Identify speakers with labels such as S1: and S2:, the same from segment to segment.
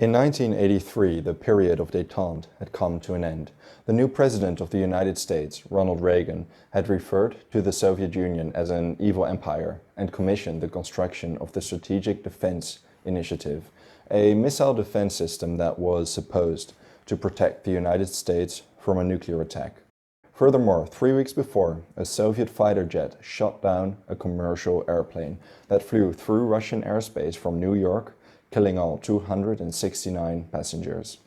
S1: In 1983, the period of detente had come to an end. The new president of the United States, Ronald Reagan, had referred to the Soviet Union as an evil empire and commissioned the construction of the Strategic Defense Initiative, a missile defense system that was supposed to protect the United States from a nuclear attack. Furthermore, 3 weeks before, a Soviet fighter jet shot down a commercial airplane that flew through Russian airspace from New York, killing all 269 passengers,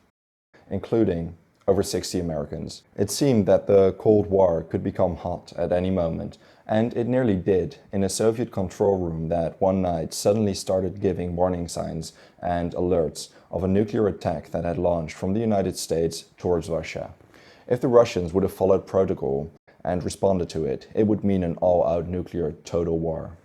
S1: including over 60 Americans. It seemed that the Cold War could become hot at any moment, and it nearly did in a Soviet control room that one night suddenly started giving warning signs and alerts of a nuclear attack that had launched from the United States towards Russia. If the Russians would have followed protocol and responded to it, it would mean an all-out nuclear total war.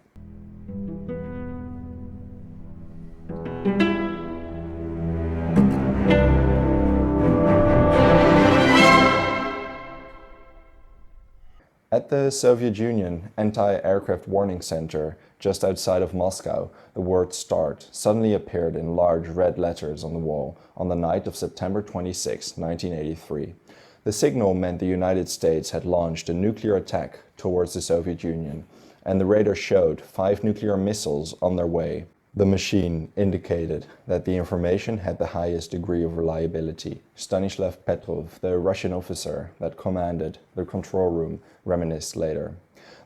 S1: At the Soviet Union Anti-Aircraft Warning Center, just outside of Moscow, the word START suddenly appeared in large red letters on the wall on the night of September 26, 1983. The signal meant the United States had launched a nuclear attack towards the Soviet Union, and the radar showed 5 nuclear missiles on their way. The machine indicated that the information had the highest degree of reliability. Stanislav Petrov, the Russian officer that commanded the control room, reminisced later.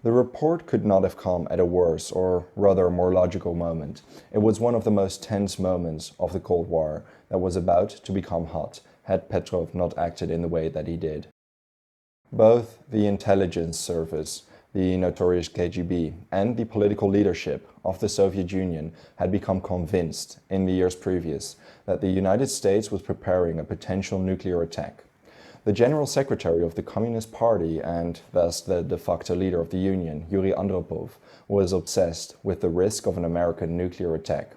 S1: The report could not have come at a worse, or rather more logical moment. It was one of the most tense moments of the Cold War that was about to become hot, had Petrov not acted in the way that he did. Both the intelligence service, the notorious KGB, and the political leadership of the Soviet Union had become convinced in the years previous that the United States was preparing a potential nuclear attack. The General Secretary of the Communist Party and thus the de facto leader of the Union, Yuri Andropov, was obsessed with the risk of an American nuclear attack.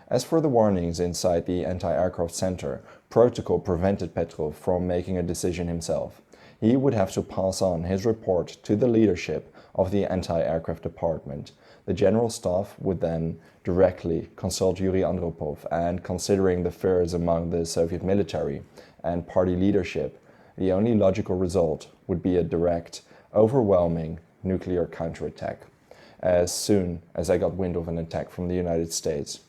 S1: As for the warnings inside the anti-aircraft center, protocol prevented Petrov from making a decision himself. He would have to pass on his report to the leadership of the anti-aircraft department. The general staff would then directly consult Yuri Andropov, and considering the fears among the Soviet military and party leadership, the only logical result would be a direct, overwhelming nuclear counterattack, as soon as I got wind of an attack from the United States.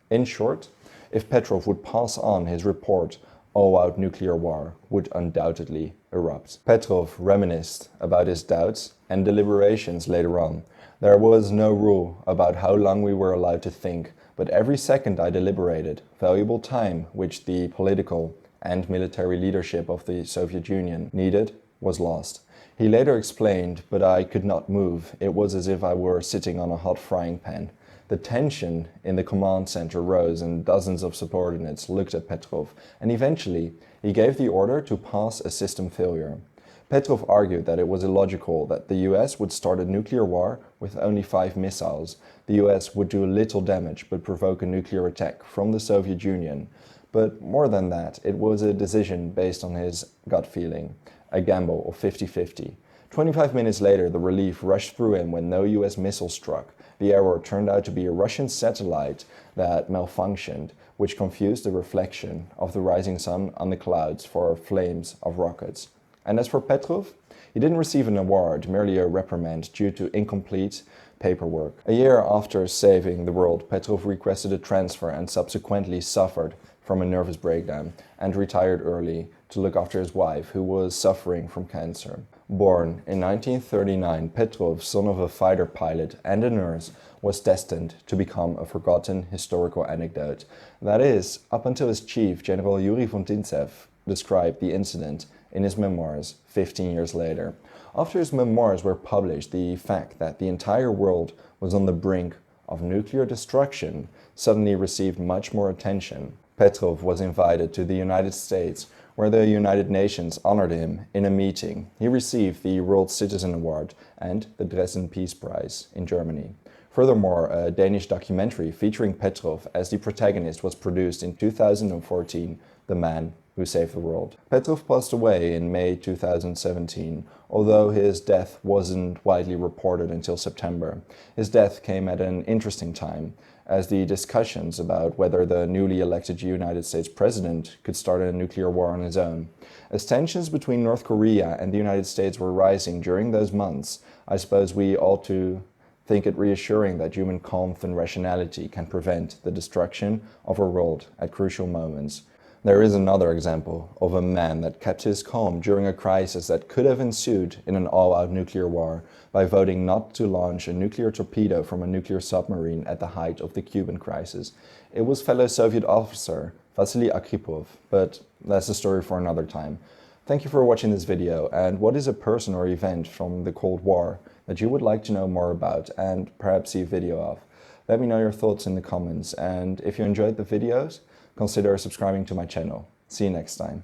S1: In short, if Petrov would pass on his report, all-out nuclear war would undoubtedly erupt. Petrov reminisced about his doubts and deliberations later on. There was no rule about how long we were allowed to think, but every second I deliberated, valuable time which the political and military leadership of the Soviet Union needed, was lost. He later explained, but I could not move. It was as if I were sitting on a hot frying pan. The tension in the command center rose, and dozens of subordinates looked at Petrov, and eventually he gave the order to pass a system failure. Petrov argued that it was illogical that the US would start a nuclear war with only 5 missiles. The US would do little damage but provoke a nuclear attack from the Soviet Union. But more than that, it was a decision based on his gut feeling, a gamble of 50-50. 25 minutes later, the relief rushed through him when no US missile struck. The error turned out to be a Russian satellite that malfunctioned, which confused the reflection of the rising sun on the clouds for flames of rockets. And as for Petrov, he didn't receive an award, merely a reprimand due to incomplete paperwork. A year after saving the world, Petrov requested a transfer and subsequently suffered from a nervous breakdown and retired early to look after his wife, who was suffering from cancer. Born in 1939, Petrov, son of a fighter pilot and a nurse, was destined to become a forgotten historical anecdote. That is, up until his chief, General Yuri Vontintsev, described the incident in his memoirs 15 years later. After his memoirs were published, the fact that the entire world was on the brink of nuclear destruction suddenly received much more attention. Petrov was invited to the United States, where the United Nations honored him in a meeting. He received the World Citizen Award and the Dresden Peace Prize in Germany. Furthermore, a Danish documentary featuring Petrov as the protagonist was produced in 2014, The Man who saved the world. Petrov passed away in May 2017, although his death wasn't widely reported until September. His death came at an interesting time, as the discussions about whether the newly elected United States president could start a nuclear war on his own. As tensions between North Korea and the United States were rising during those months, I suppose we ought to think it reassuring that human calm and rationality can prevent the destruction of our world at crucial moments. There is another example of a man that kept his calm during a crisis that could have ensued in an all-out nuclear war by voting not to launch a nuclear torpedo from a nuclear submarine at the height of the Cuban crisis. It was fellow Soviet officer Vasily Arkhipov, but that's a story for another time. Thank you for watching this video, and what is a person or event from the Cold War that you would like to know more about and perhaps see a video of? Let me know your thoughts in the comments, and if you enjoyed the videos, consider subscribing to my channel. See you next time.